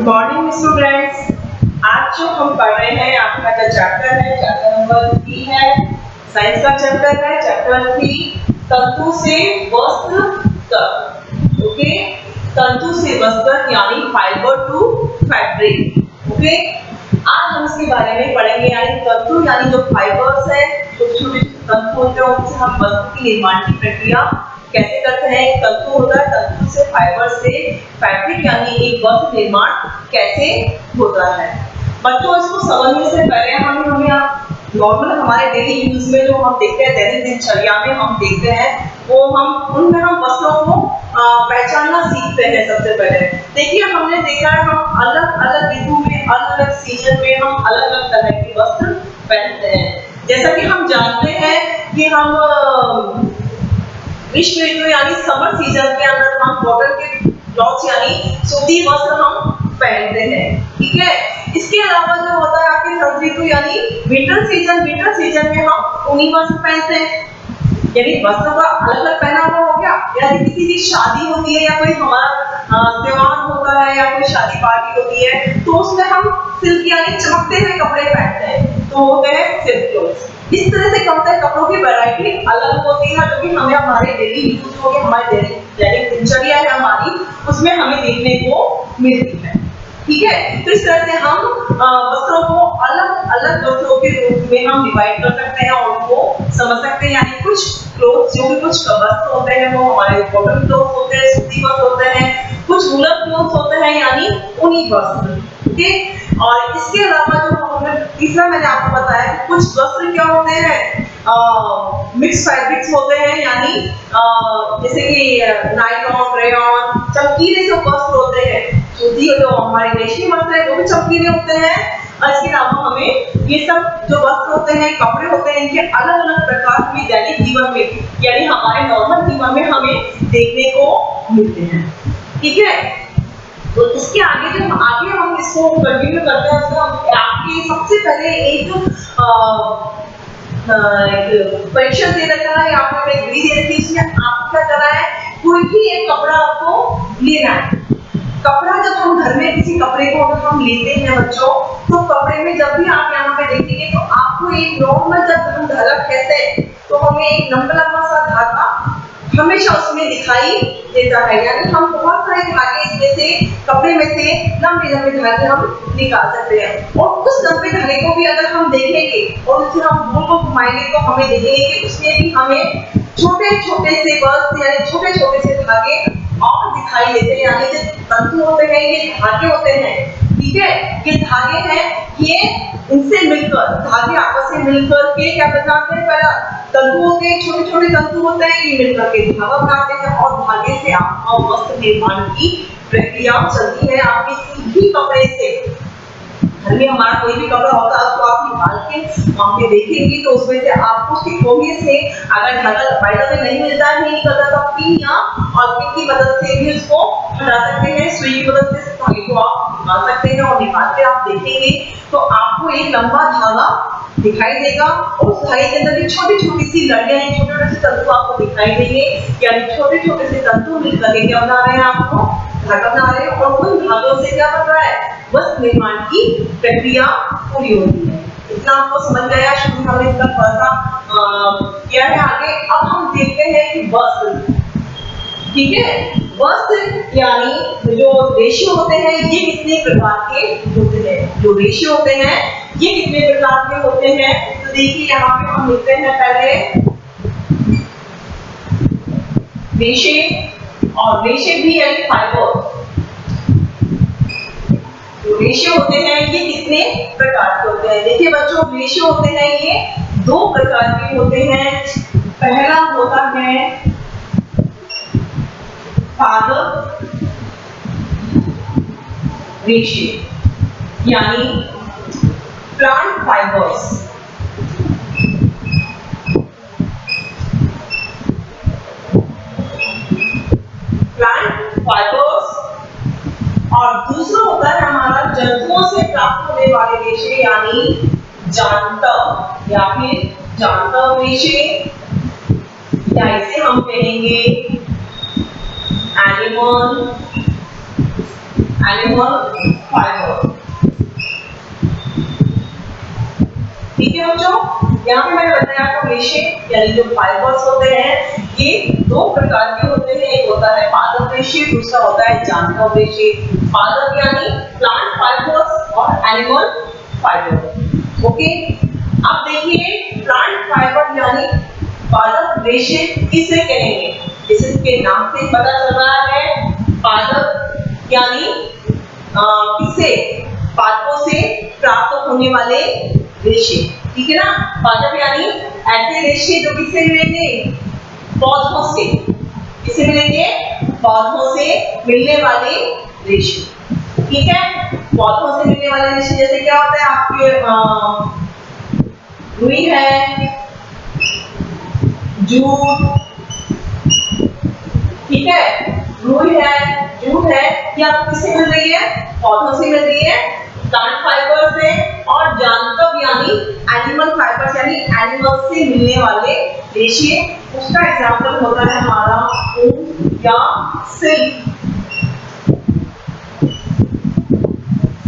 Morning students, आज जो हम पढ़ रहे हैं आपका जो चैप्टर है चैप्टर नंबर 3 है, साइंस का चैप्टर है चैप्टर 3, तंतु से वस्त्र तक। ओके, तंतु से वस्त्र यानी फाइबर टू फैब्रिक। ओके, आज हम इसके बारे में पढ़ेंगे। यानी तंतु यानी जो फाइबर्स है, छोटे छोटे तंतु होते हैं, उनसे हम वस्त्र की निर्माण की प्रक्रिया कैसे करते हैं। एक तंतु होता है, तंतु से फाइबर से फैब्रिक यानी एक वस्त्र निर्माण कैसे होता है। बच्चों, इसको समझने से पहले हमें नॉर्मल हमारे डेली यूज में जो हम देखते हैं, दैनिक दिनचर्या में हम देखते हैं, वो उनमें हम वस्त्रों को पहचानना सीखते हैं। सबसे पहले देखिए, हमने देखा है हम अलग अलग ऋतु में, अलग अलग सीजन में हम अलग अलग तरह के वस्त्र पहनते हैं। जैसा कि हम जानते हैं कि हम ग्रीष्म ऋतु यानी समर सीजन के अंदर हम कॉटन के क्लॉथ्स यानी सूती वस्त्र हम पहनते हैं। ठीक है, इसके अलावा जो होता है आपके शरद ऋतु यानी विंटर सीजन में हम ऊनी वस्त्र पहनते हैं। यानी वस्त्रों का अलग अलग पहनावा हो गया। यदि किसी की शादी होती है या कोई हमारा त्योहार होता है या कोई शादी पार्टी होती है, तो उसमें हम सिल्क यानी चमकते हुए कपड़े पहनते हैं, तो होते हैं सिल्क क्लोथ्स। इस तरह से क्या होता है, कपड़ों की वैरायटी अलग होती है, जो कि हमें हमारे डेली यूज हो गए, हमारे दैनिक दिनचर्या है हमारी, उसमें हमें देखने को मिलती है। ठीक है, तो इस तरह से हम वस्त्रों को अलग अलग वस्त्रों के रूप में हम डिवाइड कर सकते हैं और उनको समझ सकते हैं। यानी कुछ क्लोथ्स जो भी कुछ वस्त्र होते हैं वो हमारे कॉटन क्लोथ्स होते हैं, सूती वस्त्र होते हैं, कुछ वूलन क्लोथ्स होते हैं यानी ऊनी वस्त्र। ओके, और इसके अलावा जो हमें तीसरा मैंने आपको बताया, कुछ वस्त्र क्या होते हैं, मिक्स फैब्रिक्स होते हैं, यानी जैसे कि नायलॉन, रेयॉन, चमकीले जो वस्त्र होते हैं, सूती जो हमारे रेशमी वस्त्र है वो भी चमकीले होते हैं। और इसके अलावा हमें ये सब जो वस्त्र होते हैं, कपड़े होते हैं, इनके अलग अलग प्रकार हमें दैनिक जीवन में यानी हमारे नॉर्मल जीवन में हमें देखने को मिलते हैं। ठीक है, तो इसके आगे जो हम इसको कंटिन्यू करते हैं, उसमें आपके सबसे पहले एक परीक्षा दे रखा है, आपको एक विधि दे रखी है, इसमें आपको क्या करना है, कोई भी एक कपड़ा आपको लेना है। कपड़ा जब हम घर में किसी कपड़े को अगर हम लेते हैं बच्चों, तो कपड़े में जब भी आप यहाँ पे देखेंगे तो आपको एक नॉर्मल जब हम धागा कहते हैं तो हमें एक लंबा लंबा सा धागा हमेशा उसमें दिखाई देता है। यानी हम बहुत सारे धागे इसमें से, कपड़े में से लंबे लंबे धागे हम निकाल सकते हैं। और उस लंबे धागे को भी अगर हम देखेंगे और उसे हम गोल को घुमाएंगे तो हमें देखेंगे कि उसमें भी हमें छोटे छोटे से वस्त्र यानी छोटे छोटे से धागे और दिखाई देते हैं। यानी जो तंतु होते हैं, ये धागे होते हैं। ठीक है, ये धागे हैं, ये इनसे मिलकर धागे आपस में मिलकर के क्या बनाते हैं, पहला तंतु होते हैं, छोटे छोटे तंतु होते हैं, ये मिलकर के धागा बनाते हैं और धागे से आपका वस्त्र निर्माण की प्रक्रिया चलती है। आपके किसी भी कपड़े से, घर में हमारा कोई भी कपड़ा होता है तो आप निकाल के वहां पे देखेंगे तो उसमें से आपको सिकोगे से अगर धागा फायदा में नहीं मिलता है, नहीं निकलता, तो आप पिन या और पिन की मदद से भी उसको हटा सकते हैं। सुई की मदद से धागे को आप निकाल सकते हैं और निकाल के आप देखेंगे तो आपको एक लंबा धागा दिखाई देगा और उस धागे के अंदर भी छोटी छोटी सी लड़ियां, छोटे छोटे से तंतु आपको दिखाई देंगे। यानी छोटे छोटे से तंतु मिलकर के क्या बना रहे हैं, आपको धागा बना रहे हैं और उन धागों से क्या बन रहा है, वस्त्र निर्माण की प्रक्रिया पूरी होती है। इतना आपको समझ में आया? शुरू हमने इसका थोड़ा सा किया है। आगे अब हम देखते हैं कि वस्त्र, ठीक है, वस्त्र यानी जो रेशे होते हैं ये कितने प्रकार के होते हैं। जो रेशे होते हैं ये कितने प्रकार के होते हैं, तो देखिए यहाँ पे हम लिखते हैं पहले रेशे, और रेशे भी यानी फाइबर। जो रेशे होते हैं ये कितने प्रकार के होते हैं। देखिए बच्चों, रेशे होते हैं ये दो प्रकार के होते हैं। पहला होता है पादप रेशे यानी प्लांट फाइबर्स। प्लांट फाइबर्स, और दूसरा होता है हमारा जंतुओं से प्राप्त होने वाले रेशे यानी जांतव या फिर जांतव रेशे, या इसे हम कहेंगे एनिमल एनिमल फाइबर। ठीक है बच्चों, यहाँ पे मैंने बताया आपको रेशे यानी जो फाइबर्स होते हैं ये दो प्रकार के होते हैं, एक होता है पादप रेशे, दूसरा होता है जांतव रेशे। पादप यानी प्लांट फाइबर्स और एनिमल फाइबर। ओके, अब देखिए प्लांट फाइबर यानी पादप रेशे किसे कहेंगे, इसके नाम से पता चल रहा है पादप यानी किसे, पादपों से प्राप्त होने वाले रेशे। ठीक है ना, पादप यानी ऐसे रेशे जो किससे मिलेंगे, पौधों से। किससे मिलेंगे, पौधों से मिलने वाले रेशे। ठीक है, पौधों से मिलने वाले रेशे जैसे क्या होता है आपके रुई है, जूट, ठीक है, रुई है, जूट है, ये आपको किससे मिल रही है, पौधों से मिल रही है, प्लांट फाइबर से। और जांतव यानी एनिमल फाइबर्स यानी एनिमल से मिलने वाले रेशे। उसका एग्जांपल होता है हमारा ऊन या सिल्क।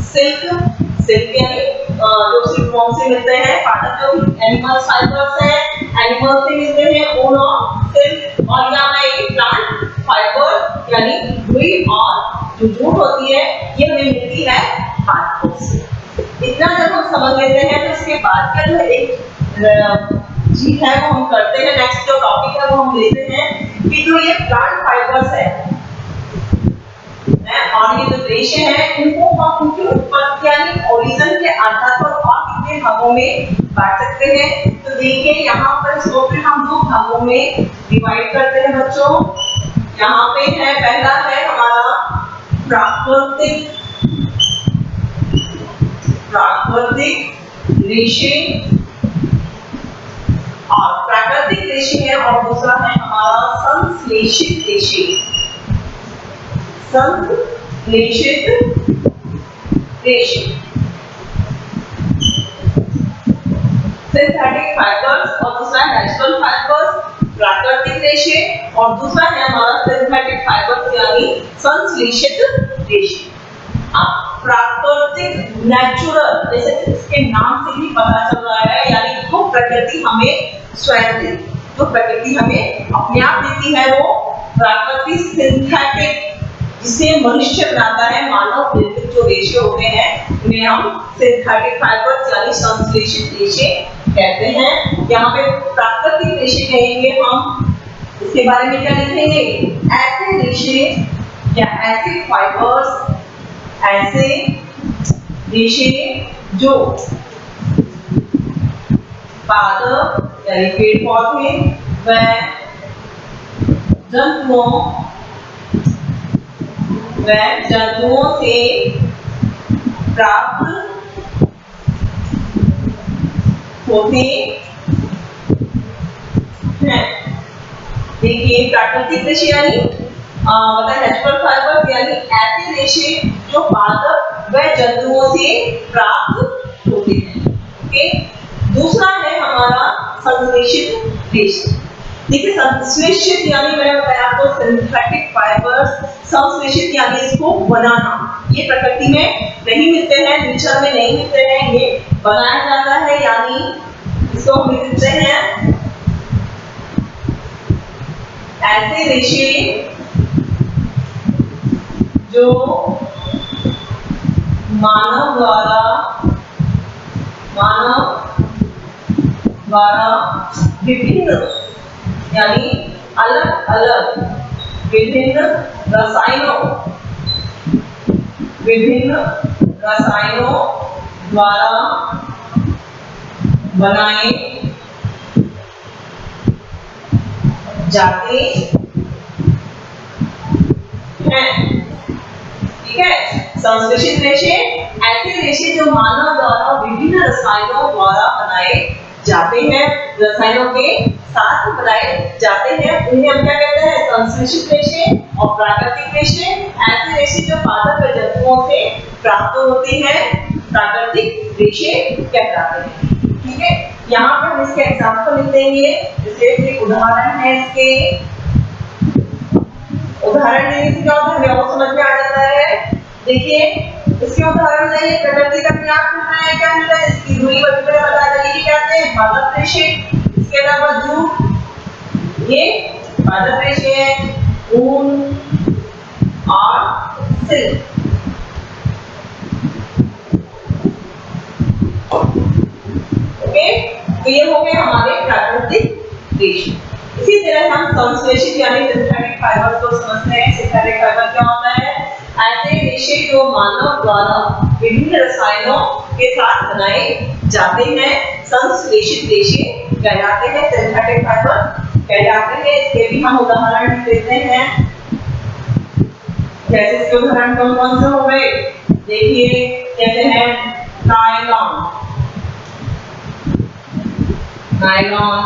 सिल्क यानी जो सिल्कवॉर्म से मिलते हैं, पादप जो एनिमल फाइबर्स हैं, एनिमल से मिलते हैं ऊन और सिल्क। और यहाँ है प्लांट फाइबर यानी रुई और जो जूट होती है ये हमें मिलती है पादपों से। इतना जब हम समझ लेते हैं तो इसके बाद का जो एक चीज है वो हम करते हैं, नेक्स्ट जो टॉपिक है वो हम लेते हैं कि जो ये प्लांट फाइबर्स है और ये जो रेशे हैं इनको हम उनकी उत्पत्ति यानी ओरिजिन के आधार पर और कितने भागों में बांट सकते हैं। तो देखिए यहाँ पर इसको फिर हम दो भागों में डिवाइड करते हैं बच्चों। यहाँ पे है पहला है हमारा प्राकृतिक रेशे और प्राकृतिक रेशे है, और दूसरा है हमारा संश्लेषित रेशे। संश्लेषित रेशे सिंथेटिक फाइबर्स और दूसरा नेचुरल फाइबर्स प्राकृतिक रेशे, और दूसरा है हमारा सिंथेटिक फाइबर्स यानी संश्लेषित रेशे। अब प्राकृतिक नेचुरल जैसे इसके नाम से भी पता चल रहा है यानी जो प्रकृति हमें स्वयं देती, जो प्रकृति हमें अपने आप देती है वो प्राकृतिक। सिंथेटिक जिसे मनुष्य बनाता है, मानव निर्मित जो रेशे होते हैं उन्हें हम सिंथेटिक फाइबर्स यानी संश्लेषित रेशे कहते हैं। यहाँ पे प्राकृतिक रेशे कहेंगे हम, इसके बारे में क्या लिखेंगे, ऐसे रेशे या ऐसे फाइबर्स, ऐसे रेशे जो पादप यानी पेड़ पौधे व जंतुओं से प्राप्त होते हैं। देखिए प्राकृतिक रेशे यानी नेचुरल फाइबर्स यानी ऐसे रेशे जो पादप व जंतुओं से प्राप्त होते हैं। ओके, दूसरा है हमारा संश्लेषित रेशे। देखिए संश्लेषित यानी मैंने बताया आपको सिंथेटिक फाइबर्स, संश्लेषित यानी इसको बनाना। ये प्रकृति में नहीं मिलते हैं, नेचर में नहीं मिलते हैं, ये बनाया जाता है यानी इसको हम लिखते हैं ऐसे रेशे जो मानव द्वारा विभिन्न यानी अलग अलग विभिन्न रसायनों द्वारा बनाए जाते हैं। ठीक है, संश्लेषित रेशे ऐसे रेशे जो मानव द्वारा विभिन्न रसायनों द्वारा बनाए जाते हैं, रसायनों के साथ बनाए जाते हैं, उन्हें हम क्या कहते हैं, संश्लेषित रेशे। और प्राकृतिक रेशे ऐसे रेशे जो पादप व जंतुओं से प्राप्त होते हैं, प्राकृतिक रेशे कहलाते हैं। ठीक है, यहाँ पर हम इसके एग्जाम्पल लिख देंगे। जैसे एक उदाहरण है, इसके उदाहरण देने से क्या होता है हमें और समझ में आ जाता है। देखिए इसके उदाहरण है, प्रकृति का ज्ञान करना है, क्या मिल रहा है, इसकी दूरी बता देंगे क्या कहते हैं, पादप रेशे। इसके अलावा जो ये पादप रेशे है, ऊन और सिल्क। ओके, तो ये हो गए हमारे प्राकृतिक रेशे। इसी तरह हम संश्लेषित यानी सिंथेटिक फाइबर्स को समझते हैं। सिंथेटिक फाइबर क्या होता है, ऐसे रेशे जो मानव द्वारा विभिन्न रसायनों के साथ बनाए जाते हैं, संश्लेषित रेशे कहलाते हैं, सिंथेटिक फाइबर कहलाते हैं। इसके भी हम उदाहरण देते हैं, जैसे इसके उदाहरण कौन से हो गए, देखिए कैसे हैं, nylon, nylon,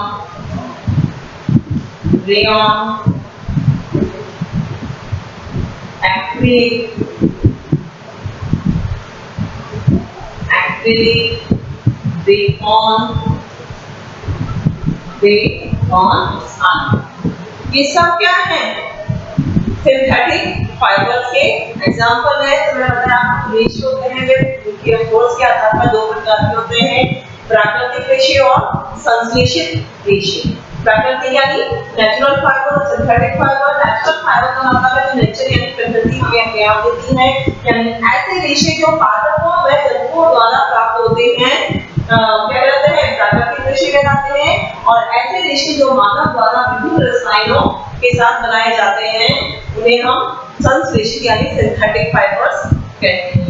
rayon, acrylic, acrylic, rayon, rayon आदि। ये सब क्या है, सिंथेटिक फाइबर्स के एग्जांपल है। तो मैंने बताया आपको रेशे होते हैं, वे फोर्स के आधार पर दो प्रकार के होते हैं, प्राकृतिक रेशे और संश्लेषित रेशे। प्राकृतिक यानी natural fibre, synthetic fibre. Natural fibre का मतलब है जो नेचर यानी प्रकृति हमें अपने आप देती है, यानी ऐसे रेशे जो पादपों व जंतुओं द्वारा प्राप्त होते हैं, क्या कहते हैं, प्राकृतिक रेशे कहलाते हैं। और ऐसे रेशे जो मानव द्वारा विभिन्न रसायनों के साथ बनाए जाते हैं, उन्हें हम संश्लेषित यानी सिंथेटिक फाइबर्स कहते हैं।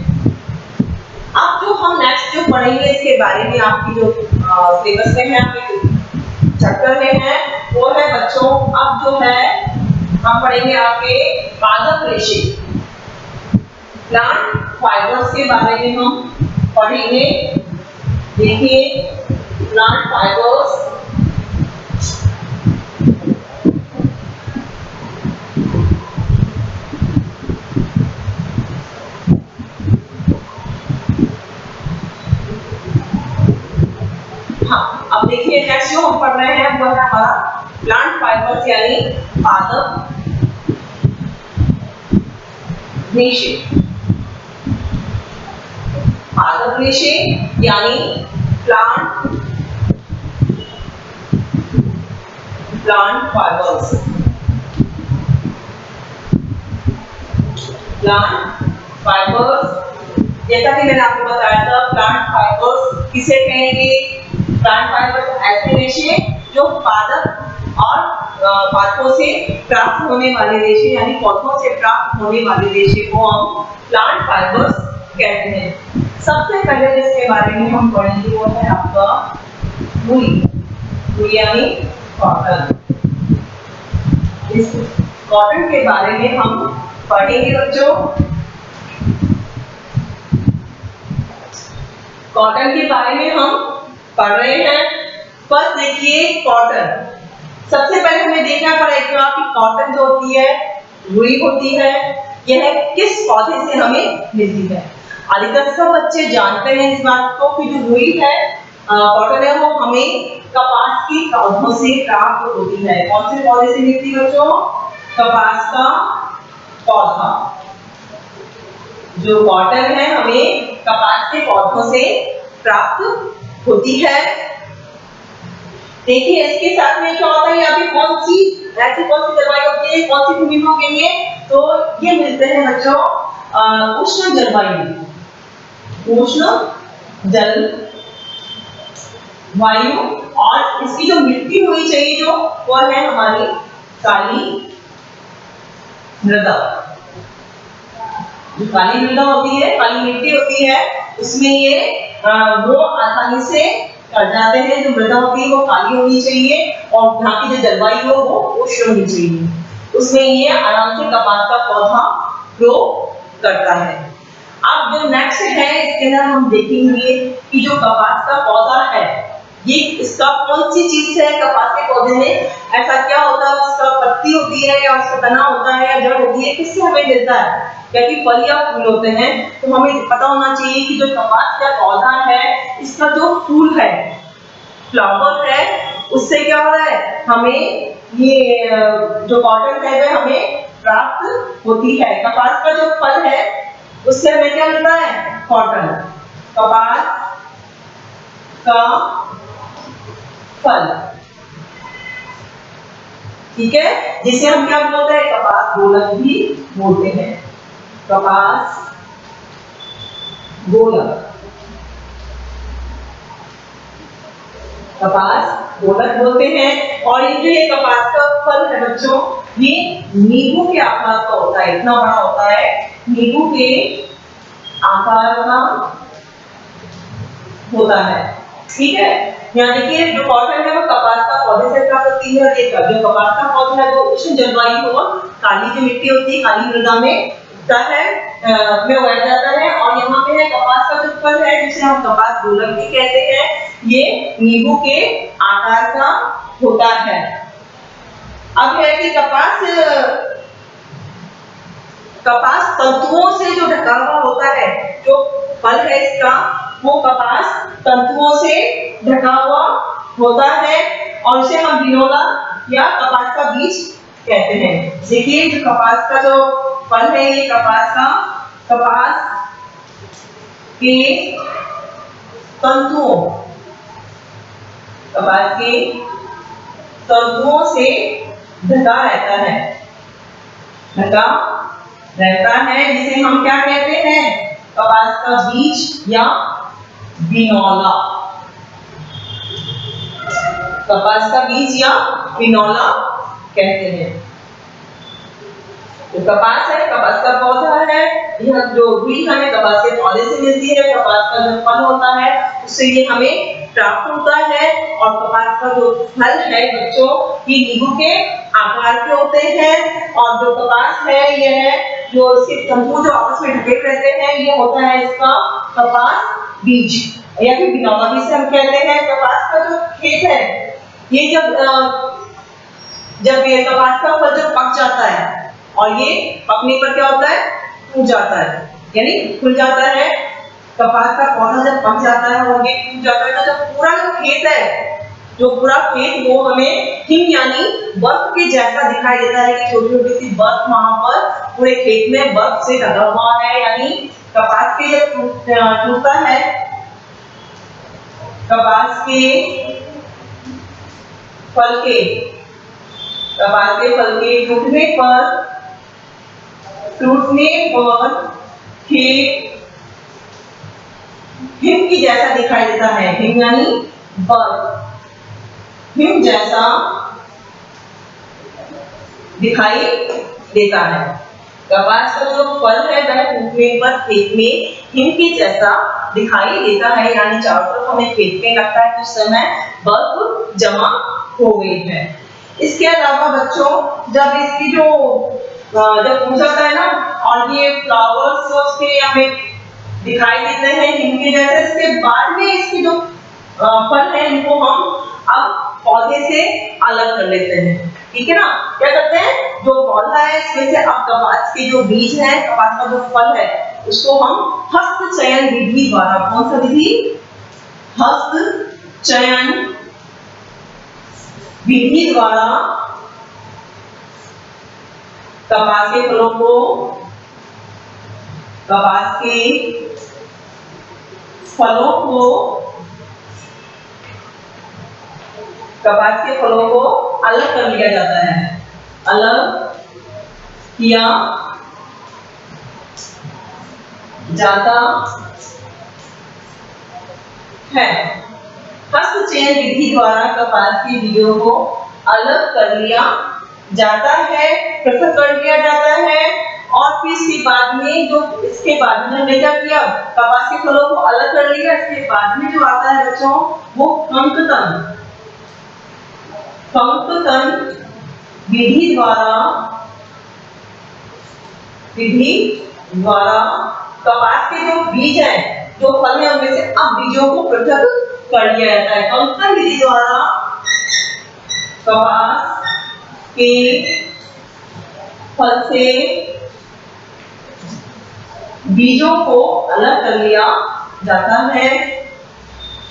अब जो हम नेक्स्ट जो पढ़ेंगे इसके बारे में, आपकी जो सिलेबस में है, आपके चैप्टर में है, वो है बच्चों, अब जो है हम पढ़ेंगे आपके पादप रेशे, प्लांट फाइबर्स के बारे में हम पढ़ेंगे। देखिए प्लांट फाइबर्स, हाँ अब देखिए नेक्स्ट जो हम पढ़ रहे हैं वो है हमारा प्लांट फाइबर्स यानी पादप रेशे। पादप रेशे यानी प्लांट फाइबर्स। प्लांट फाइबर्स, जैसा कि मैंने आपको बताया था, प्लांट फाइबर्स किसे कहेंगे, प्लांट फाइबर्स ऐसे रेशे जो पादप और पादपों से प्राप्त होने वाले रेशे यानी पौधों से प्राप्त होने वाले रेशे को हम प्लांट फाइबर्स कहते हैं। सबसे पहले जिसके बारे में हम पढ़ेंगे वो है आपका रुई, रुई यानी कॉटन। इस कॉटन के बारे में हम पढ़ेंगे बच्चों। कॉटन के बारे में हम पढ़ रहे हैं। फर्स्ट देखिए कॉटन, सबसे पहले हमें देखना पड़ेगा कि कॉटन जो होती है, रुई होती है, यह किस पौधे से हमें मिलती है। अधिकतर सब बच्चे जानते हैं इस बात को कि जो रुई है, कॉटन है, वो हमें कपास के पौधों से प्राप्त होती है। कौन से पौधे से मिलती है बच्चों, कपास का पौधा। जो कॉटन है हमें कपास के पौधों से प्राप्त होती है। देखिए इसके साथ में क्या होता है, यहाँ पे कौन सी ऐसी कौन सी जलवायु होती है, कौन सी भूमि के लिए, तो ये मिलते हैं बच्चों उष्ण जलवायु, उष्ण जलवायु। और इसकी जो मिट्टी होनी चाहिए जो, वो है हमारी काली मृदा। जो काली मृदा होती है, काली मिट्टी होती है, उसमें ये वो आसानी से कर जाते हैं। जो मृदा होती है वो काली होनी चाहिए और यहाँ की जो जलवायु हो वो उष्ण होनी चाहिए, उसमें ये आराम से कपास का पौधा ग्रो करता है। अब जो नेक्स्ट है इसके अंदर हम देखेंगे कि जो कपास का पौधा है, ये इसका कौन सी चीज है, कपास के पौधे में ऐसा क्या होता है, उसका पत्ती होती है या उसका तना होता है या जड़ होती है, किससे हमें मिलता है, क्योंकि फल या फूल होते हैं। तो हमें पता होना चाहिए कि जो कपास का पौधा है, इसका जो फूल है, फ्लावर है, उससे क्या हो रहा है, हमें ये जो कॉटन है वह हमें प्राप्त होती है। कपास का जो फल है उससे हमें क्या मिलता है? कॉटन। कपास का फल, ठीक है, जिसे हम क्या बोलते हैं? कपास गोलक भी बोलते हैं। कपास गोलक, कपास गोलक बोलते हैं। और ये जो ये कपास का फल है बच्चों, ये नींबू के आकार का होता है, इतना बड़ा होता है, नींबू के आकार का होता है, ठीक है। यहाँ देखिए जो कॉटन है वो कपास का पौधे से प्राप्त होती है। देखा जो कपास का पौधा है वो उष्ण जलवायु और काली जो मिट्टी होती है, काली मृदा में उगता है, में उगाया जाता है। और यहाँ पे है कपास का जो फल है जिसे हम कपास गोलक भी कहते हैं, ये नींबू के आकार का होता है। अब है कि कपास तंतुओं से जो ढका हुआ होता है, जो फल है इसका वो कपास तंतुओं से ढका हुआ होता है और इसे हम बिनोला या कपास का बीज कहते हैं। देखिए जो कपास का जो फल है ये कपास के तंतुओं से ढका रहता है, जिसे हम क्या कहते हैं? कपास का बीज या बिनौला। कपास का बीज या बिनौला कहते हैं। तो कपास है, कपास का पौधा है, यह जो भी हमें कपास के पौधे से मिलती है, कपास का जो फल होता है उससे ये हमें प्राप्त होता है। और कपास का जो फल है बच्चों, ये नींबू के आकार के होते हैं। और जो कपास है यह जो इसके तंतु जो आपस में ढके रहते हैं, ये होता है इसका कपास बीज या फिर बिनौला भी इसे हम कहते हैं। कपास का जो खेत है ये जब ये कपास का फल जब पक जाता है और ये पकने पर क्या होता है? टूट जाता है, यानी खुल जाता है। कपास का पौधा जब पक जाता है और ये टूट जाता है तो जब पूरा जो खेत है, जो पूरा खेत वो हमें हिम यानी बर्फ के जैसा दिखाई देता है कि छोटी छोटी सी बर्फ वहां पर पूरे खेत में बर्फ से ढका हुआ है। यानी कपास के जब टूटता है, कपास के फल के टूटने पर खेत हिम की जैसा दिखाई देता है। हिम यानी बर्फ, हिम जैसा दिखाई देता है। कपास का जो फल है वह टूटने पर खेत में हिम के जैसा दिखाई देता है, यानी चारों तरफ हमें खेत में लगता है कुछ समय बर्फ जमा हो गई है। इसके अलावा बच्चों जब इसकी जो जब फूल जाता है ना और ये फ्लावर्स उसके हमें दिखाई देते हैं हिम के जैसे, इसके बाद में इसकी जो फल है इनको हम अब पौधे से अलग कर लेते हैं, ठीक है ना। क्या करते हैं? जो पौधा है इसमें से अब कपास के जो बीज है, कपास का जो फल है उसको हम हस्त चयन विधि द्वारा, कौन सा विधि? हस्त चयन विधि द्वारा कपास के फलों को अलग कर लिया जाता है, अलग किया जाता है। हस्त चयन विधि द्वारा कपास के बीजों को अलग कर लिया जाता है, पृथक कर लिया जाता है। और फिर इसके बाद में हमने क्या किया? कपास के फलों को अलग कर लिया। इसके बाद में जो आता है बच्चों वो अंकुतन विधि द्वारा कपास के जो बीज है, जो फल है उनमें से अब बीजों को पृथक कर लिया जाता है। अंकुतन विधि द्वारा कपास के फल से बीजों को अलग कर लिया जाता है,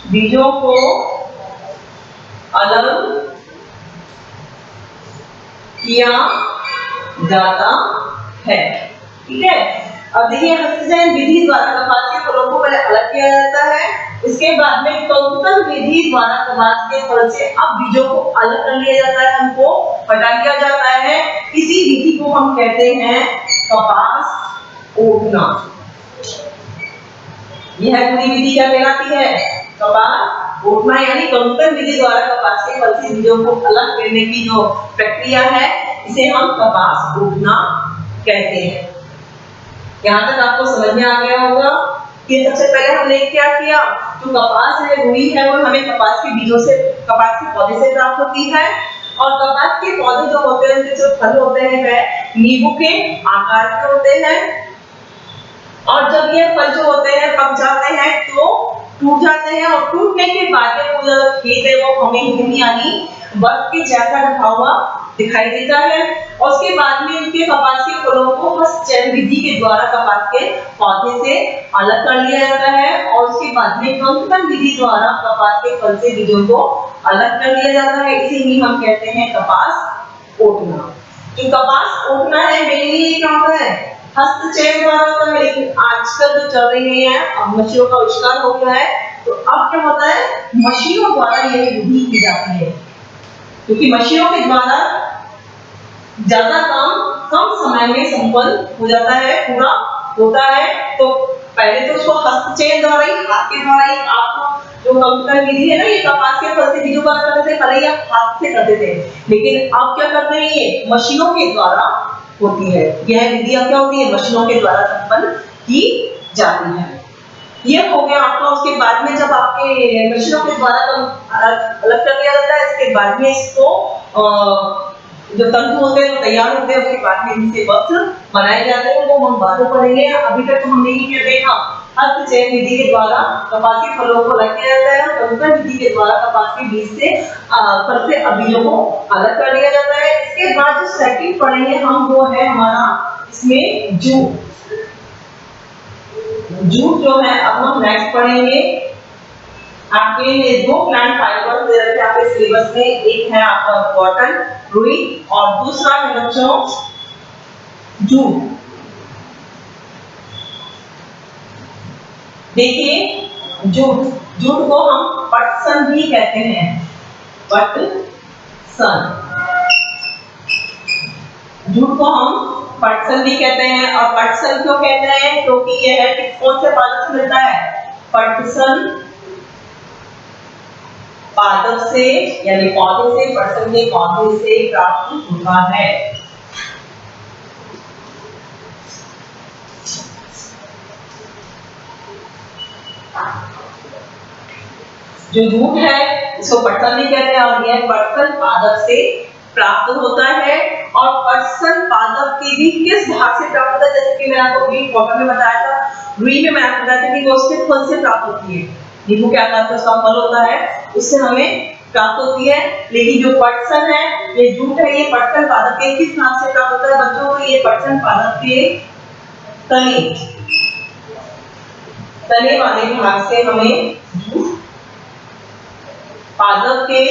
बीजों को अलग किया जाता है, ठीक है। अब देखिए हस्तचयन विधि द्वारा कपास के फलों को पहले अलग किया जाता है, इसके बाद में कंकण विधि द्वारा कपास के फल से अब बीजों को अलग कर लिया जाता है, उनको हटा लिया जाता है। इसी विधि को हम कहते हैं कपास ओढ़ना। यह पूरी विधि क्या कहलाती है? कपास ओढ़ना, यानी कंकण विधि द्वारा कपास के फल से बीजों को अलग करने की जो प्रक्रिया है इसे हम कपास ओढ़ना कहते हैं। यहाँ तक आपको समझ में आ गया होगा कि सबसे पहले हमने क्या किया, जो कपास है रुई है वो हमें कपास के बीजों से, कपास के पौधे से प्राप्त होती है, और कपास के पौधे जो होते हैं उनके जो फल होते हैं वह नींबू के आकार के होते हैं, और जब ये फल जो होते हैं पक जाते हैं तो टूट जाते हैं, और टूटने के बाद में पूरा जो खेत है वो हमें हिम यानी बर्फ के जैसा ढका हुआ दिखाई देता है। और उसके बाद में इनके कपास के फलों को हस्तचयन विधि के द्वारा कपास के पौधे से अलग कर लिया जाता है, और उसके बाद में कंकण विधि द्वारा कपास के फल से बीजों को अलग कर लिया जाता है। इसे ही हम कहते हैं कपास ओढ़ना। जो कपास ओढ़ना है मेनली क्या होता है? हस्तचयन द्वारा होता है, लेकिन आजकल जो चल रही है अब मशीनों का आविष्कार हो गया है, तो अब क्या होता है मशीनों द्वारा यह विधि की जाती है, क्योंकि मशीनों के द्वारा ज्यादा काम कम समय में संपन्न हो जाता है, पूरा होता है। तो पहले तो उसको हस्तचयन द्वारा ही, हाथ के द्वारा ही, आपको जो कंकण विधि है ना, ये कपास के फल से बीजों का करते थे, पहले ये हाथ से करते थे, लेकिन अब क्या करते हैं ये मशीनों के द्वारा होती है। यह विधि अब क्या होती है? मशीनों के द्वारा संपन्न की जाती है। ये हो गया आपका। उसके बाद में जब आपके मशीनों के द्वारा अलग कर दिया जाता है, इसके बाद में इसको जो तंतु होते हैं वो तैयार होते हैं, उसके बाद में इनसे वस्त्र बनाए जाते हैं, वो हम बाद में पढ़ेंगे। अभी तक तो हमने ये क्या देखा, हस्तचयन विधि के द्वारा कपास के फलों को अलग किया जाता है, कंकण विधि के द्वारा कपास के बीज से फल से बीजों को अलग कर लिया जाता है। इसके बाद जो सेकंड पढ़ेंगे हम वो है हमारा इसमें जूट। जूट जो है अब हम नेक्स्ट पढ़ेंगे। आपके दो प्लांट फाइबर्स दे रखे हैं आपके सिलेबस में, एक है आपका कॉटन रुई और दूसरा है बच्चों जूट। देखिए जूट को हम पटसन भी कहते हैं, पटसन। जूट को हम पटसन भी कहते हैं, और पटसन क्यों कहते हैं? क्योंकि यह है कौन से पादप से मिलता है? पटसन पादप से, यानी पौधे से, पटसन के पौधे से प्राप्त होता है। जो जूट है इसको पटसन भी कहते हैं, और यह पटसन पादप से प्राप्त होता है। और पटसन पादप के भी किस भाग से प्राप्त होता है? जैसे कि मैंने आपको रुई कॉटन में बताया था, रुई में मैंने आपको बताया था कि वो उसके फल से प्राप्त होती है, नींबू के आकार का उसका फल होता है, उससे हमें प्राप्त होती है। लेकिन जो पटसन है, ये जूट है, ये पटसन पादप के किस भाग से प्राप्त होता है बच्चों को? ये पटसन पादप के तने वाले भाग से हमें जूट, पादप के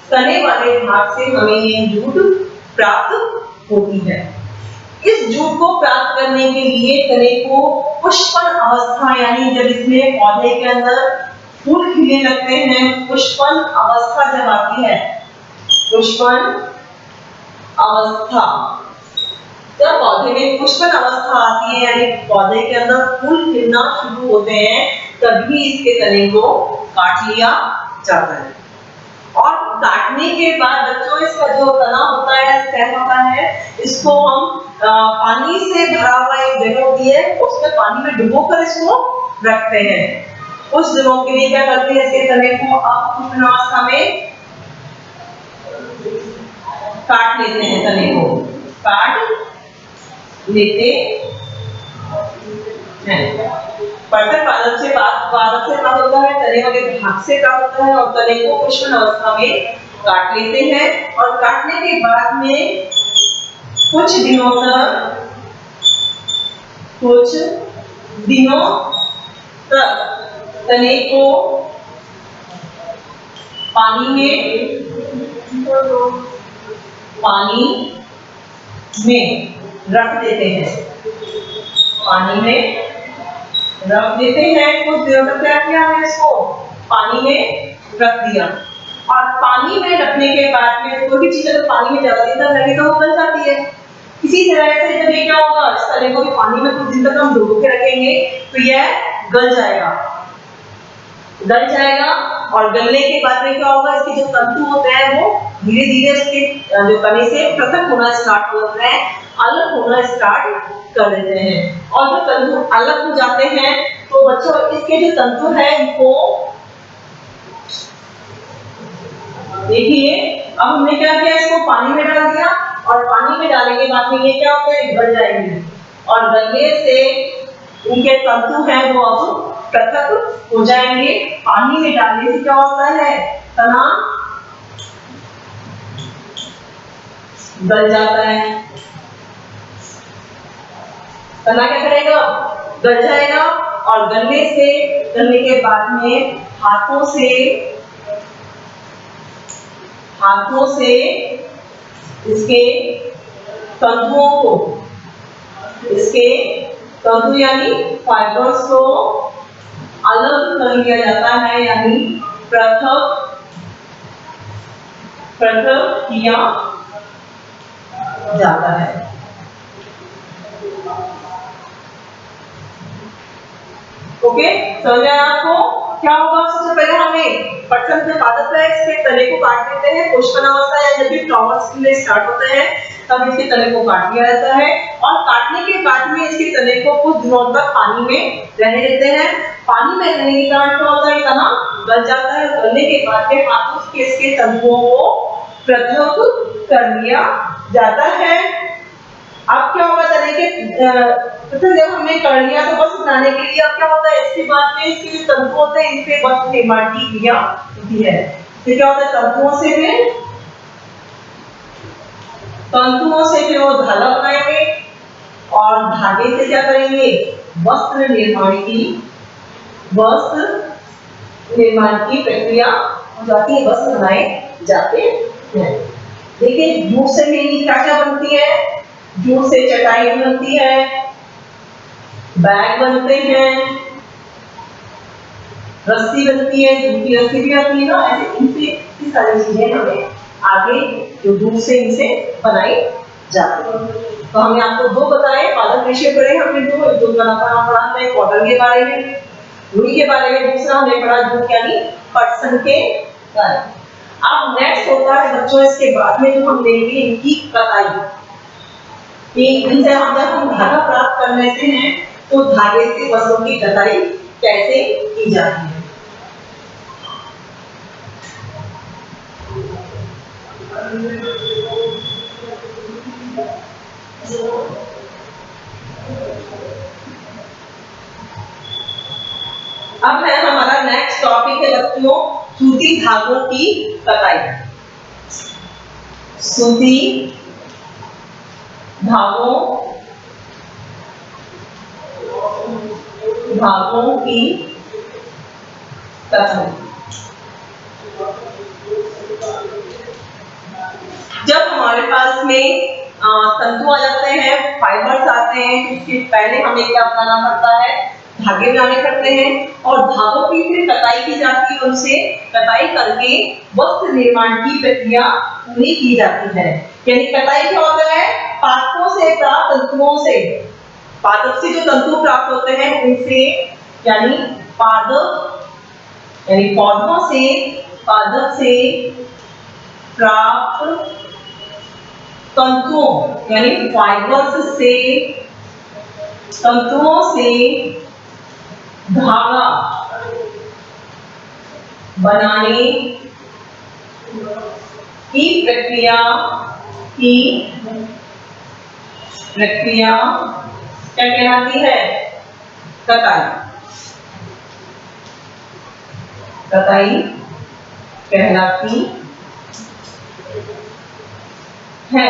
तने वाले भाग से हमें ये जूट प्राप्त होती है। इस जूट को प्राप्त करने के लिए तने को पुष्पन अवस्था, यानी जब इसमें पौधे के अंदर फूल खिलने लगते हैं, पुष्पन अवस्था जब आती है, पुष्पन अवस्था, जब पौधे में पुष्पन अवस्था आती है यानी पौधे के अंदर फूल खिलना शुरू होते हैं, तभी इसके तने को काट लिया जाता है। और काटने के बाद बच्चों इसका जो तना होता है, स्टेम होता है, इसको हम पानी से भरा हुआ एक जगह होती है, उसमें पानी में डुबोकर इसको रखते हैं। कुछ दिनों के लिए क्या करते हैं, इसके तने को अब पुष्पन अवस्था में काट लेते हैं, तने को काट लेते हैं। पटसन पादप से प्राप्त होता है, तने वाले भाग से प्राप्त होता है, और तने को पुष्पन अवस्था में काट लेते हैं। और काटने के बाद में कुछ दिनों तक तने को पानी में रख देते हैं। पानी में रख देते हैं। कुछ देर तक क्या किया हमने इसको पानी में रख दिया, और पानी में रखने के बाद में कोई भी चीज अगर पानी में ज्यादा दिन तक रखे तो वो गल जाती है। इसी तरह से जब ये क्या होगा, इस तले को भी पानी में कुछ दिन तक हम डुबो के रखेंगे तो यह गल जाएगा, गल जाएगा। और गलने के बाद में क्या होगा, इसके जो तंतु होते हैं वो धीरे धीरे इसके जो तने से पृथक होना स्टार्ट होता है, अलग होना स्टार्ट कर देते हैं। और जो तंतु अलग हो जाते हैं तो बच्चों इसके जो तंतु है इनको देखिए, अब हमने क्या किया, इसको पानी में डाल दिया, और पानी में डालने के बाद में ये क्या होता है, गल जाएंगे, और गलने से इनके तंतु हैं वो अब पृथक हो जाएंगे। पानी में डालने से क्या होता है, तना गल जाता है, तना क्या करेगा, गल जाएगा। और गलने के बाद में हाथों से इसके तंतुओं को, इसके तंतु यानी फाइबर्स को अलग कर लिया जाता है, यानी पृथक किया जाता है। ओके, समझ आया आपको? क्या होगा, सबसे पहले हमें पटसन से पादप है इसके तने को काट देते हैं। पुष्पनावस्था या जब भी फ्लावर्स के स्टार्ट होते हैं तब इसके तने को काट दिया जाता है, और काटने के बाद में इसके तने को कुछ दिनों तक पानी में रहने देते हैं। पानी में रहने के कारण क्या होता है, तना गल जाता है। गलने के बाद में हाथों से इसके तंतुओं को पृथक कर लिया जाता है। अब क्या होगा, तने के तो जब हमने कर लिया तो वस्त्र बनाने के लिए अब क्या होता है, इसके बाद में इसके जो तंतु होते हैं इनसे वस्त्र निर्माण की क्रिया होती है। तो क्या होता है, तंतुओं से फिर वो धागा बनाएंगे, और धागे से क्या करेंगे, वस्त्र निर्माण की प्रक्रिया हो जाती है, वस्त्र बनाए जाते हैं। देखिए, जूट से भी क्या क्या बनती है, जूट से चटाई बनती है, बैग बनते हैं, रस्सी बनती है, जूट की रस्सी भी आती है ना, ऐसे इनसे सारी चीजें हमें आगे जो जूट से इनसे बनाई जाती है। तो हमने आपको दो बताए, पादप विषय पढ़े हमने दो का पढ़ा हमने कॉटन के बारे में, रुई के बारे में, दूसरा हमने पढ़ा जूट यानी पटसन के बारे में। अब नेक्स्ट होता है बच्चों इसके बाद में जो हम लेंगे इनकी कताई, कि इनसे हम जब हम धागा प्राप्त कर लेते हैं तो धागे से वस्त्रों की कताई कैसे की जाती है। अब है हमारा नेक्स्ट टॉपिक है बच्चों, सूती धागों की कताई। सूती धागों की कताई। जब हमारे पास में तंतु आ जाते हैं, फाइबर्स आते हैं, तो उसके पहले हमें क्या बनाना पड़ता है, धागे बनाने पड़ते हैं, और धागों की फिर कताई की जाती है। उनसे कताई करके वस्त्र निर्माण की प्रक्रिया पूरी की जाती है। यानी कताई क्या होता है, पादपों से प्राप्त तंतुओं से, पादप से जो तंतु प्राप्त होते हैं उनसे, यानी पादप यानी पौधों से, पादप से प्राप्त तंतुओं यानी फाइबर्स से, तंतुओं से धागा बनाने की प्रक्रिया क्या कहलाती है, कताई कहलाती है।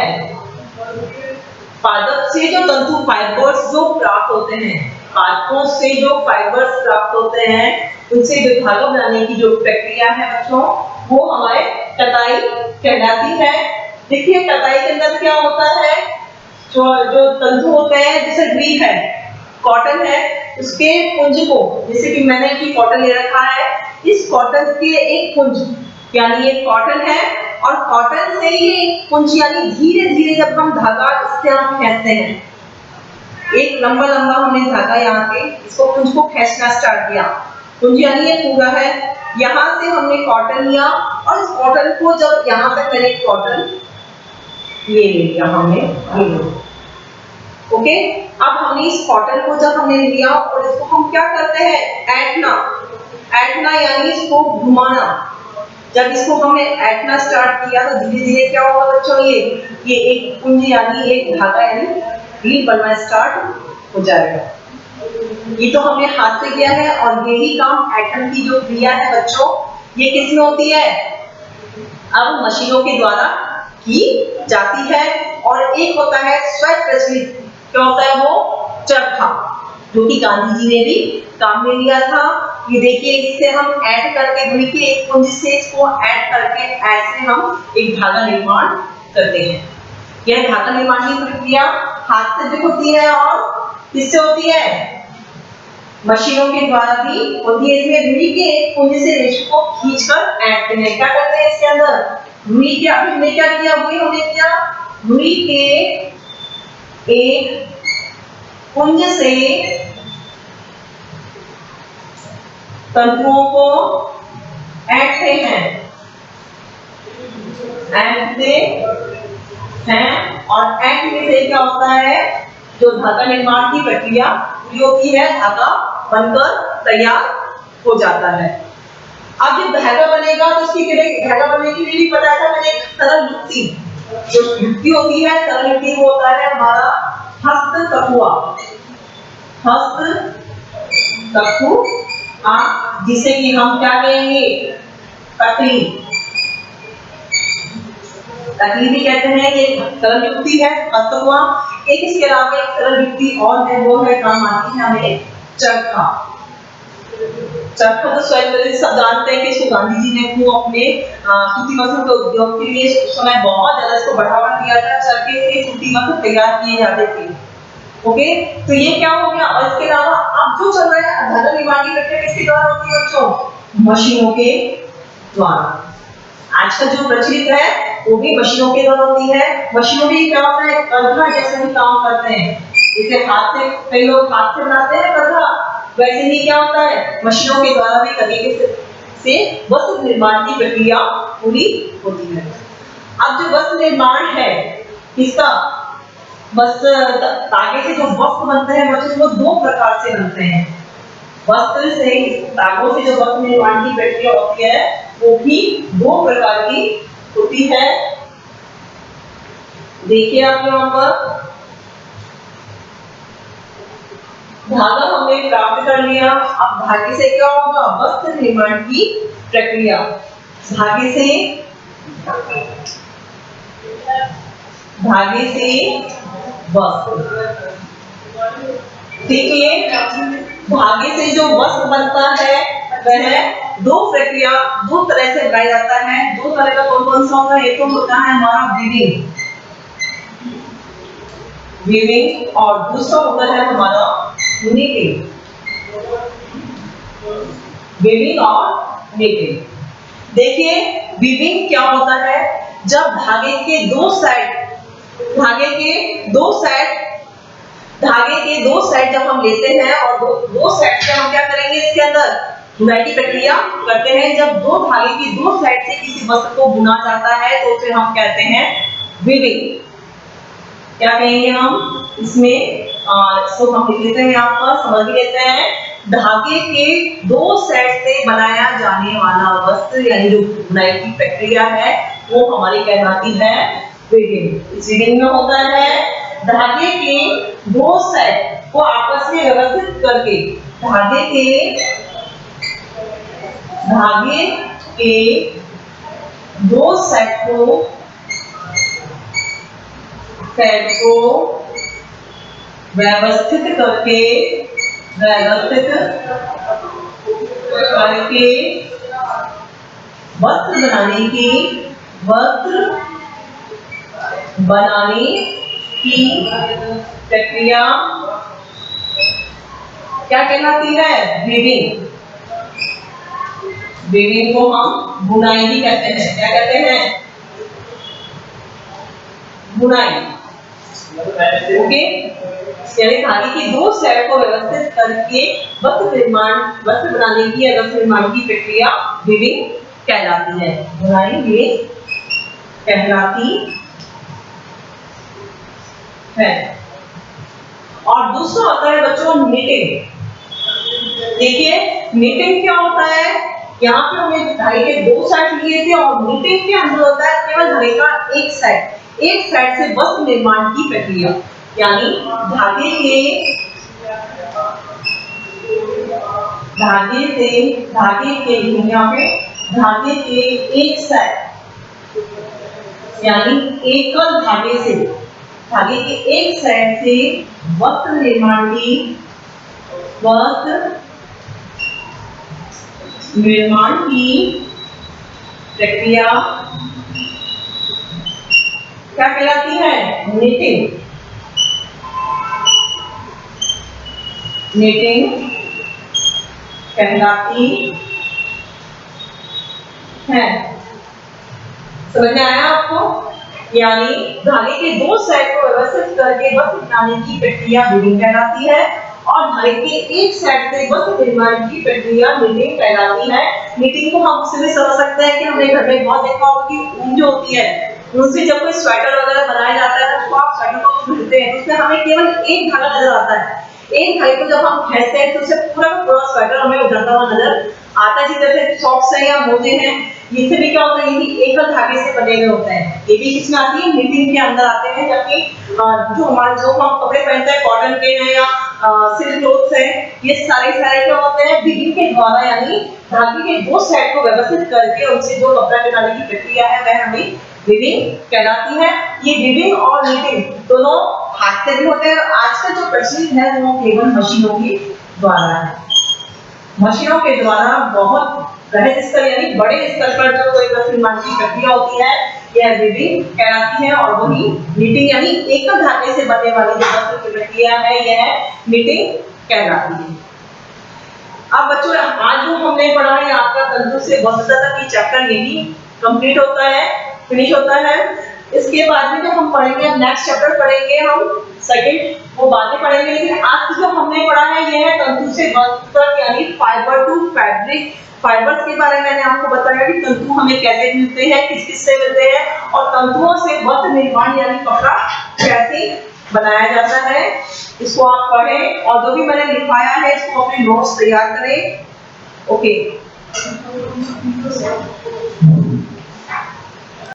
पादप से जो तंतु फाइबर्स जो प्राप्त होते हैं, पादपों से जो फाइबर्स प्राप्त होते हैं, उनसे जो धागा बनाने की जो प्रक्रिया है बच्चों, वो हमारे कताई कहलाती है। देखिए, कताई के अंदर क्या होता है, जो तंतु होते हैं, जैसे रुई है, कॉटन है उसके पुंज को, जैसे कि मैंने की कॉटन ले रखा है, इस कॉटन के एक पुंज यानी ये कॉटन है और कॉटन से ये पुंज यानी धीरे धीरे जब हम धागा इससे हम खींचते हैं, एक लंबा लंबा हमने धागा यहाँ पे इसको पुंज को खींचना स्टार्ट किया, पुंज यानी ये पूरा है, यहाँ से हमने कॉटन लिया और इस कॉटन को जब यहाँ तक मैंने कॉटन ये ले लिया हमने ये, ओके। अब हमने इस कॉटन को जब हमने लिया और इसको हम क्या करते हैं ऐंठना, ऐंठना यानी इसको घुमाना, जब इसको हमने ऐंठना स्टार्ट किया तो धीरे धीरे क्या होगा बच्चों, ये एक पुंज यानी एक धागा यानी रील बनना स्टार्ट हो जाएगा। ये तो हमने हाथ से किया है और यही काम ऐंठन की जो क्रिया है बच्चों ये किसमें होती है, अब मशीनों के द्वारा की जाती है। और एक होता है स्वयं प्रचलित, क्या होता है वो चरखा, जो कि गांधी जी ने भी काम में लिया था। ये देखिए इससे हम ऐड करके घुड़ी के एक पुंज से इसको ऐड करके ऐसे हम एक धागा निर्माण करते हैं। यह धागा निर्माण की प्रक्रिया हाथ से भी होती है और किससे होती है, मशीनों के द्वारा भी होती है। इसमें घुड़ी के एक पुंज से रेशे को खींचकर ऐंठते हैं, क्या करते हैं इसके अंदर घुड़ी के, अभी हमने क्या किया, वही हमने किया घुड़ी के एक पुंज से तंतुओं को ऐंठते हैं और ऐंठने से क्या होता है, जो धागा निर्माण की प्रक्रिया पूरी होती है, धागा बनकर तैयार हो जाता है। अब जब धागा बनेगा तो उसकी धागा बनने के लिए भी बताया था मैंने सरल युक्ति, जो युक्ति होती है सरल युक्ति वो होता है हमारा हस्त तकुआ, हस्त तकुआ, जिसे कि हम क्या कहेंगे कटली, कटली भी कहते हैं। ये सरल युक्ति है हस्त तकुआ। एक इसके अलावा एक सरल युक्ति और है, वो है काम आती है हमें चरखा। चरखा तो स्वयं सब जानते हैं कि इसको गांधी जी ने वो अपने सूती वस्त्र के उद्योग के लिए उस समय बहुत ज्यादा इसको बढ़ावा दिया था, चरखे से सूती वस्त्र तैयार किए जाते थे, ओके। तो ये क्या हो गया, और इसके अलावा अब जो चल रहा है धागा निर्माण की प्रक्रिया किसके द्वारा होती है बच्चों, मशीनों के द्वारा। आजकल जो प्रचलित है वो भी मशीनों के द्वारा होती है। मशीनों में क्या होता है, करघा जैसे भी काम करते हैं, जैसे हाथ से कई लोग हाथ से बनाते हैं करघा, वैसे ही क्या होता है मशीनों के द्वारा भी तरीके से वस्त्र निर्माण की प्रक्रिया पूरी होती है। अब जो वस्त्र निर्माण है इसका वस्त्र धागे से जो वस्त्र बनते हैं बच्चों वो दो प्रकार से बनते हैं। वस्त्र से धागों से जो वस्त्र निर्माण की प्रक्रिया होती है वो भी दो प्रकार की होती है। देखिए आप यहाँ पर धागा हमने प्राप्त कर लिया, अब धागे से क्या होगा वस्त्र निर्माण की प्रक्रिया, धागे से वस्त्र, ठीक है। धागे से जो वस्त्र बनता है वह दो प्रक्रिया दो तरह से बनाया जाता है। दो तरह का कौन कौन सा होता है, एक तो होता है हमारा वीविंग और दूसरा होता है हमारा नीटिंग, वीविंग और नीटिंग। देखिए वीविंग क्या होता है, जब धागे के दो साइड जब हम लेते हैं और दो साइड से हम क्या करेंगे इसके अंदर बुनाई की प्रक्रिया करते हैं। जब दो धागे की दो साइड से किसी वस्त्र को बुना जाता है तो उसे हम कहते हैं वीविंग। क्या कहेंगे हम इसमें, इसको हम लिख लेते हैं यहाँ पर, समझ लेते हैं। धागे के दो साइड से बनाया जाने वाला वस्त्र यानी जो बुनाई की प्रक्रिया है वो हमारी कहलाती है वीविंग। इस वीविंग में होता है धागे के दो साइड को आपस में व्यवस्थित करके धागे के दो साइड को व्यवस्थित करके वस्त्र बनाने की प्रक्रिया क्या कहलाती है? वीविंग। वीविंग को हम बुनाई भी कहते हैं। क्या कहते हैं? बुनाई। ओके, यानी धागे की दो सेट को व्यवस्थित करके वस्त्र बनाने की या वस्त्र निर्माण की प्रक्रिया वीविंग कहलाती है। बुनाई वीविंग कहलाती है। और दूसरा होता है बच्चों निटिंग। देखिए निटिंग क्या होता है, यहाँ पे हमने धागे के दो सेट लिए थे और निटिंग के अंदर होता है केवल धागे का एक सेट से वस्त्र निर्माण की प्रक्रिया, यानी धागे के एक सेट, यानी एकल धागे के एक सेट से वस्त्र निर्माण की प्रक्रिया क्या कहलाती है? निटिंग। कहलाती है। समझ में आया आपको? यानी धागे के दो सेट को व्यवस्थित करके वस्त्र बनाने की प्रक्रिया वीविंग कहलाती है और धागे के एक सेट से वस्त्र निर्माण की प्रक्रिया निटिंग कहलाती है। निटिंग को हम उससे भी समझ सकते हैं कि हमने घर में बहुत देखा होगा कि ऊन जो होती है उनसे जब कोई स्वेटर वगैरह बनाया जाता है तो आप स्वेटर को बुनते हैं, उसमें हमें केवल एक धागा नजर आता है। एक धागे को जब हम खींचते हैं तो उससे पूरा स्वेटर हमें उभरता हुआ नजर आता है। जिस तरह से सॉक्स है या मोजे हैं, इससे भी क्या होता है, ये एकल धागे से बने हुए होते हैं। ये भी किसमें आती है? निटिंग के अंदर आते हैं। जबकि जो हम कपड़े पहनते हैं कॉटन के हैं या सिल्क क्लोथ्स है, ये सारे क्या होते हैं? वीविंग के द्वारा, यानी धागे के दो सेट को व्यवस्थित करके उनसे जो कपड़ा बनाने की प्रक्रिया है वह हमें वीविंग कहलाती है। ये वीविंग और निटिंग दोनों हाथ से भी होते हैं और आज का जो प्रचलित है वो केवल मशीनों के द्वारा है। मशीनों के द्वारा बहुत बड़े स्तर यानी बड़े स्तर पर जो कोई वस्त्र निर्माण की प्रक्रिया होती है यह वीविंग कहलाती है और वही निटिंग यानी एकल धागे से बनने वाली जो वस्त्र की प्रक्रिया है यह निटिंग कहलाती है। अब बच्चों आज जो हमने पढ़ा है आपका तंतु से वस्त्र तक की चैप्टर यही कंप्लीट होता है, फिनिश होता है। इसके बाद में जो हम पढ़ेंगे नेक्स्ट चैप्टर पढ़ेंगे हम सेकंड, वो बातें पढ़ेंगे। लेकिन आज जो हमने पढ़ा है यह है तंतु से वस्त्र तक यानी फाइबर टू फैब्रिक। फाइबर्स के बारे में मैंने आपको बताया कि तंतु हमें कैसे मिलते हैं, किस से मिलते हैं और तंतुओं से वस्त्र निर्माण यानी कपड़ा कैसे बनाया जाता है। इसको आप पढ़ें और जो भी मैंने लिखवाया है इसको अपने नोट्स तैयार करें। ओके।